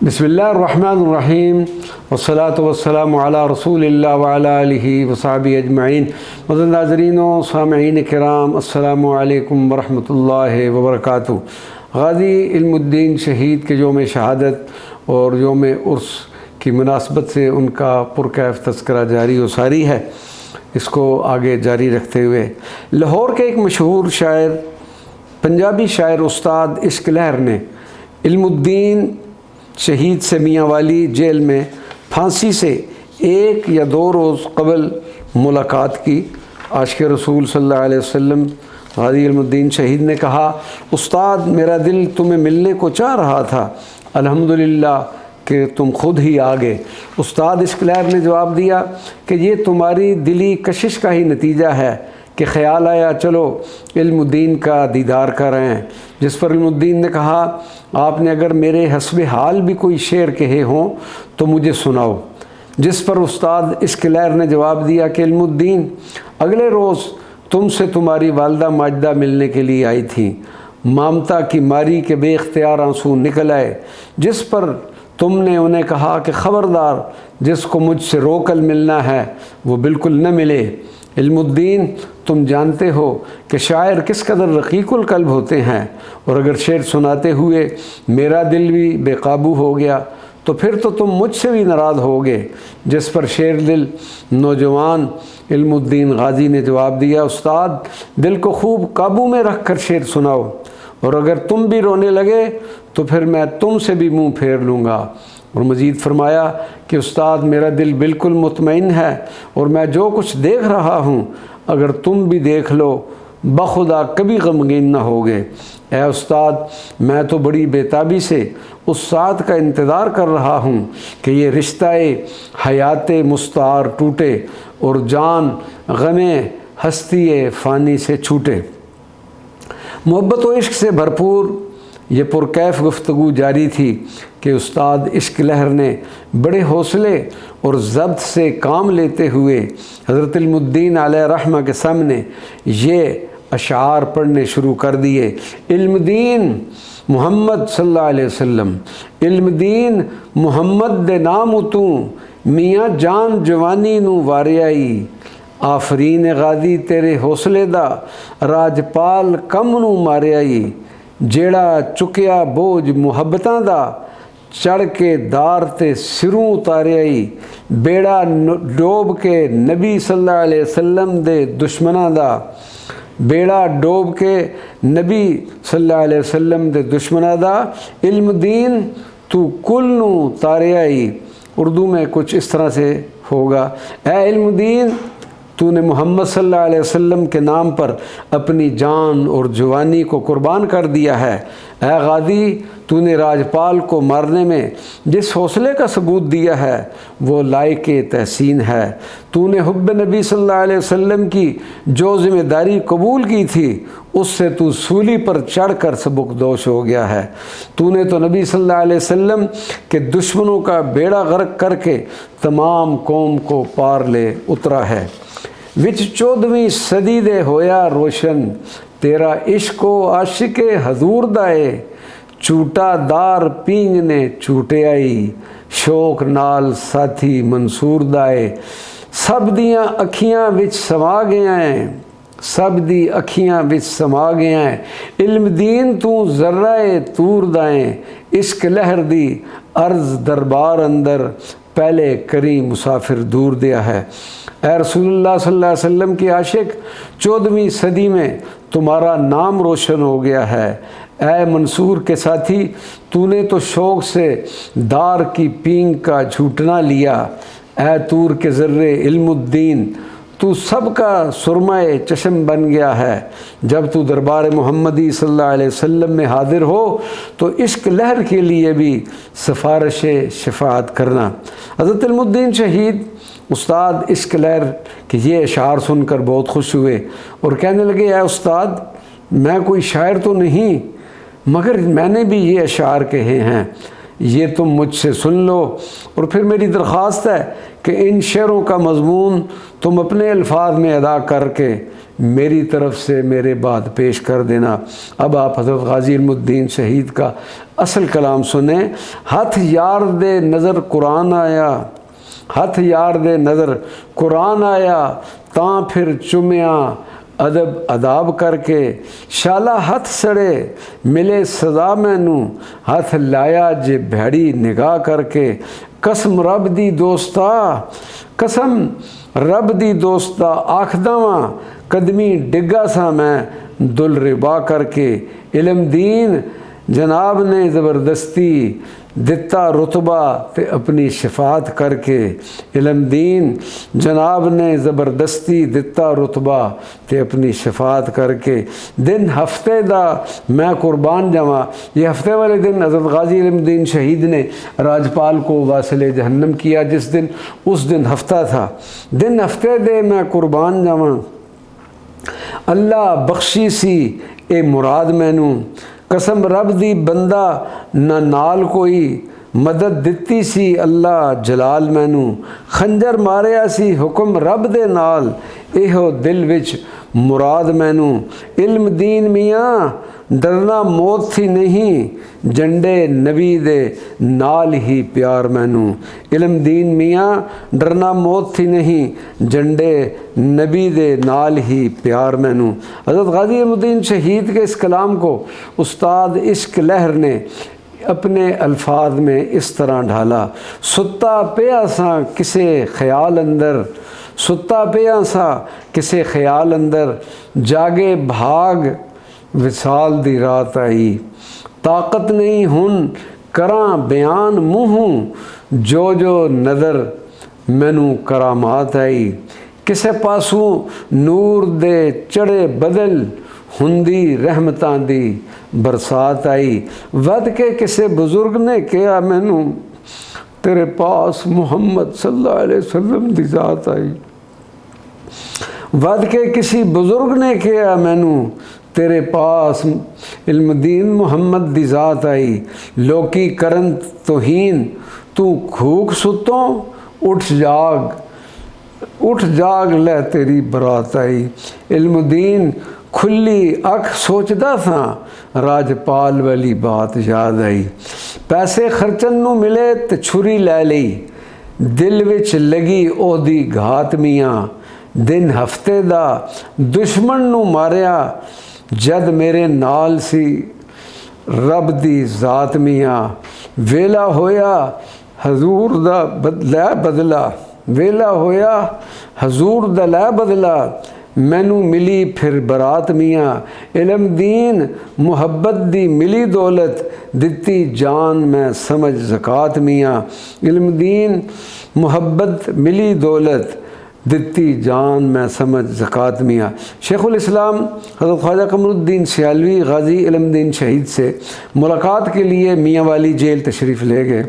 بسم اللہ الرحمن الرحیم والصلاة والسلام علی رسول اللہ وعلی آلہ وصحبہ اجمعین۔ معزز ناظرین و سامعین کرام، السلام علیکم ورحمۃ اللہ وبرکاتہ۔ غازی علم الدین شہید کے یوم شہادت اور یوم عرس کی مناسبت سے ان کا پرکیف تذکرہ جاری و ساری ہے۔ اس کو آگے جاری رکھتے ہوئے لاہور کے ایک مشہور شاعر، پنجابی شاعر استاد عشق لہر نے علم الدین شہید سے میاں والی جیل میں پھانسی سے 1 یا 2 روز قبل ملاقات کی۔ عاشق رسول صلی اللہ علیہ وسلم غازی علم الدین شہید نے کہا، استاد میرا دل تمہیں ملنے کو چاہ رہا تھا، الحمدللہ کہ تم خود ہی آ گئے۔ استاد عشق لہر نے جواب دیا کہ یہ تمہاری دلی کشش کا ہی نتیجہ ہے کہ خیال آیا چلو علم الدین کا دیدار کر رہے ہیں۔ جس پر علم الدین نے کہا، آپ نے اگر میرے حسب حال بھی کوئی شعر کہے ہوں تو مجھے سناؤ۔ جس پر استاد عشق لہر نے جواب دیا کہ علم الدین، اگلے روز تم سے تمہاری والدہ ماجدہ ملنے کے لیے آئی تھیں، مامتا کی ماری کے بے اختیار آنسو نکل آئے۔ جس پر تم نے انہیں کہا کہ خبردار، جس کو مجھ سے رو کر ملنا ہے وہ بالکل نہ ملے۔ علم الدین، تم جانتے ہو کہ شاعر کس قدر رقیق القلب ہوتے ہیں، اور اگر شعر سناتے ہوئے میرا دل بھی بے قابو ہو گیا تو پھر تو تم مجھ سے بھی ناراض ہوگے۔ جس پر شعر دل نوجوان علم الدین غازی نے جواب دیا، استاد دل کو خوب قابو میں رکھ کر شعر سناؤ، اور اگر تم بھی رونے لگے تو پھر میں تم سے بھی منہ پھیر لوں گا۔ اور مزید فرمایا کہ استاد میرا دل بالکل مطمئن ہے، اور میں جو کچھ دیکھ رہا ہوں اگر تم بھی دیکھ لو بخدا کبھی غمگین نہ ہوگے۔ اے استاد، میں تو بڑی بےتابی سے اس ساتھ کا انتظار کر رہا ہوں کہ یہ رشتہ حیات مستعار ٹوٹے اور جان غم ہستی فانی سے چھوٹے۔ محبت و عشق سے بھرپور یہ پرکیف گفتگو جاری تھی کہ استاد عشق لہر نے بڑے حوصلے اور ضبط سے کام لیتے ہوئے حضرت علم الدین علیہ رحمہ کے سامنے یہ اشعار پڑھنے شروع کر دیے۔ علم دین محمد صلی اللہ علیہ وسلم، علم دین محمد دے نام تو میاں جان جوانی نو واریائی، آفرین غازی تیرے حوصلے دا راجپال کم نو ماریائی، جیڑا چکیا بوجھ محبتاں دا چڑھ کے دار تے سروں اتاریائی، بیڑا ڈوب کے نبی صلی اللہ علیہ وسلم دے دشمناں دا، بیڑا ڈوب کے نبی صلی اللہ علیہ وسلم دے دشمناں دا، علم دین تو کل نو تاریائی۔ اردو میں کچھ اس طرح سے ہوگا، اے علم دین، تو نے محمد صلی اللہ علیہ وسلم کے نام پر اپنی جان اور جوانی کو قربان کر دیا ہے۔ اے غازی، تو نے راجپال کو مارنے میں جس حوصلے کا ثبوت دیا ہے وہ لائق تحسین ہے۔ تو نے حب نبی صلی اللہ علیہ وسلم کی جو ذمہ داری قبول کی تھی اس سے تو سولی پر چڑھ کر سبکدوش ہو گیا ہے۔ تو نے تو نبی صلی اللہ علیہ وسلم کے دشمنوں کا بیڑا غرق کر کے تمام قوم کو پار لے اترا ہے۔ وچ 14ویں صدی دے ہویا روشن، تیرا عشق و عاشق حضور دائے، چوٹا دار پینگ نے چوٹے آئی، شوق نال ساتھی منصور دائے، سب دیاں اکھیاں وچ سما گیا ہیں، سب دی اکھیاں وچ سما گیا ہیں، علم دین تو ذرہ تور دائیں، عشق لہر دی عرض دربار اندر، پہلے کری مسافر دور دیا ہے۔ اے رسول اللہ صلی اللہ علیہ وسلم کے عاشق، 14ویں صدی میں تمہارا نام روشن ہو گیا ہے۔ اے منصور کے ساتھی، تو نے تو شوق سے دار کی پینگ کا جھوٹنا لیا۔ اے تور کے ذرے علم الدین، تو سب کا سرمائے چشم بن گیا ہے۔ جب تو دربار محمدی صلی اللہ علیہ وسلم میں حاضر ہو تو عشق لہر کے لیے بھی سفارش شفاعت کرنا۔ حضرت علم الدین شہید استاد عشق لہر کہ یہ اشعار سن کر بہت خوش ہوئے اور کہنے لگے، اے استاد، میں کوئی شاعر تو نہیں، مگر میں نے بھی یہ اشعار کہے ہیں، یہ تم مجھ سے سن لو، اور پھر میری درخواست ہے کہ ان شعروں کا مضمون تم اپنے الفاظ میں ادا کر کے میری طرف سے میرے بعد پیش کر دینا۔ اب آپ حضرت غازی علم الدین شہید کا اصل کلام سنیں۔ ہتھ یار دے نظر قرآن آیا، ہتھ یار دے نظر قرآن آیا، تاں پھر چمیاں ادب اداب کر کے، شالا ہتھ سڑے ملے سزا مینوں، ہتھ لایا جے بھیڑی نگاہ کر کے، قسم رب دی دوستا، قسم رب دی دوستا، آکھداواں قدمی ڈگا سا میں دل ربا کر کے، علم دین جناب نے زبردستی دتا رتبہ تے اپنی شفاعت کر کے، علم دین جناب نے زبردستی دتا رتبہ تے اپنی شفاعت کر کے، دن ہفتے دا میں قربان جاواں۔ یہ ہفتے والے دن حضرت غازی علم الدین شہید نے راجپال کو واصل جہنم کیا، جس دن اس دن ہفتہ تھا۔ دن ہفتے دے میں قربان جاواں، اللہ بخشی سی اے مراد مینوں، قسم رب دی بندہ نہ نال کوئی، مدد دتی سی اللہ جلال مینوں، خنجر ماریا سی حکم رب دے نال، ایہو دل وچ مراد مینوں، علم دین میاں ڈرنا موت تھی نہیں، جنڈے نبی دے نال ہی پیار مینوں، علم دین میاں ڈرنا موت تھی نہیں، جنڈے نبی دے نال ہی پیار مینوں۔ حضرت غازی علم الدین شہید کے اس کلام کو استاد عشق لہر نے اپنے الفاظ میں اس طرح ڈھالا، ستا پیا سا کسے خیال اندر، ستا پیا سا کسے خیال اندر، جاگے بھاگ وصال دی رات آئی، طاقت نہیں ہن کراں بیان منہوں، جو جو نظر مینوں کرامات آئی، کسے پاسوں نور دے چڑے بدل، ہندی رحمتاں دی برسات آئی، ود کے کسے بزرگ نے کیا مینوں، تیرے پاس محمد صلی اللہ علیہ وسلم دی ذات آئی، ود کے کسی بزرگ نے کیا مینوں، تیرے پاس علم دین محمد دی ذات آئی، لوکی کرن توہین تو کھوک ستوں، اٹھ جاگ لے تیری برات آئی، علم دین کھلی اکھ سوچدا تھا، راجپال والی بات یاد آئی، پیسے خرچن نو ملے تے چھری لے لئی، دل وچ لگی او دی گھات میاں، دن ہفتے دا دشمن نو ماریا، جد میرے نال سی رب دی ذات میاں، ویلا ہویا حضور دا لے بدلا، ویلا ہویا حضور دا لے بدلا، مینوں ملی پھر برات میاں، علم دین محبت دی ملی دولت، دتی جان میں سمجھ زکوٰۃ میاں، علم دین محبت ملی دولت، دتی جان میں سمجھ زکوٰۃ میاں۔ شیخ الاسلام حضرت خواجہ قمر الدین سیالوی غازی علم الدین شہید سے ملاقات کے لیے میاں والی جیل تشریف لے گئے۔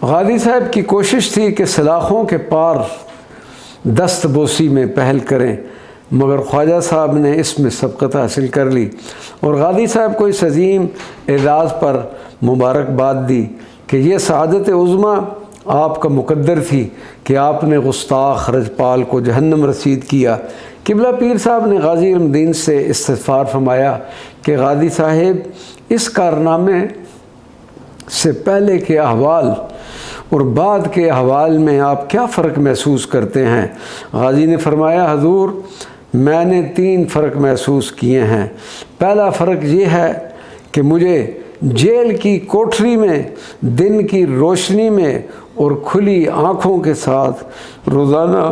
غازی صاحب کی کوشش تھی کہ سلاخوں کے پار دست بوسی میں پہل کریں، مگر خواجہ صاحب نے اس میں سبقت حاصل کر لی اور غازی صاحب کو اس عظیم اعزاز پر مبارکباد دی کہ یہ سعادت عظمیٰ آپ کا مقدر تھی کہ آپ نے گستاخ رجپال کو جہنم رسید کیا۔ قبلہ پیر صاحب نے غازی علم الدین سے استغفار فرمایا کہ غازی صاحب اس کارنامے سے پہلے کے احوال اور بعد کے احوال میں آپ کیا فرق محسوس کرتے ہیں؟ غازی نے فرمایا حضور میں نے 3 فرق محسوس کیے ہیں۔ پہلا فرق یہ ہے کہ مجھے جیل کی کوٹھری میں دن کی روشنی میں اور کھلی آنکھوں کے ساتھ روزانہ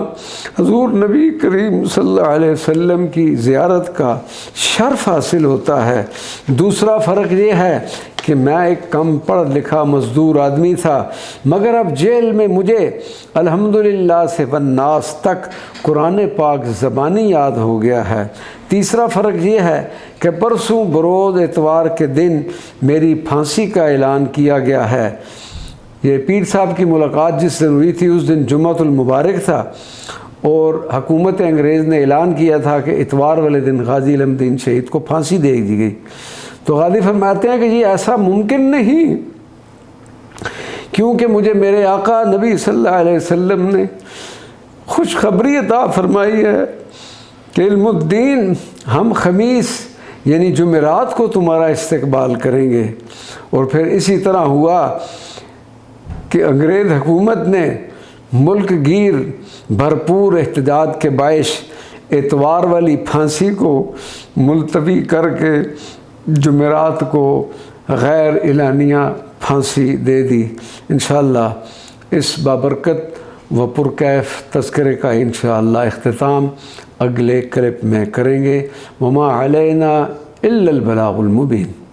حضور نبی کریم صلی اللہ علیہ وسلم کی زیارت کا شرف حاصل ہوتا ہے۔ دوسرا فرق یہ ہے کہ میں ایک کم پڑھ لکھا مزدور آدمی تھا، مگر اب جیل میں مجھے الحمدللہ سے والناس تک قرآن پاک زبانی یاد ہو گیا ہے۔ تیسرا فرق یہ ہے کہ پرسوں بروز اتوار کے دن میری پھانسی کا اعلان کیا گیا ہے۔ یہ پیر صاحب کی ملاقات جس دن ہوئی تھی اس دن جمعۃ المبارک تھا اور حکومت انگریز نے اعلان کیا تھا کہ اتوار والے دن غازی علم الدین شہید کو پھانسی دے دی گئی۔ تو غازی فرماتے ہیں کہ یہ ایسا ممکن نہیں، کیونکہ مجھے میرے آقا نبی صلی اللہ علیہ وسلم نے خوشخبری عطا فرمائی ہے کہ علم الدین ہم خمیس یعنی جمعرات کو تمہارا استقبال کریں گے۔ اور پھر اسی طرح ہوا کہ انگریز حکومت نے ملک گیر بھرپور احتجاج کے باعث اتوار والی پھانسی کو ملتوی کر کے جمعرات کو غیر اعلانیہ پھانسی دے دی۔ انشاءاللہ اس بابرکت و پرکیف تذکرے کا انشاءاللہ اختتام اگلے کلپ میں کریں گے۔ وما علینا الا البلاغ المبین۔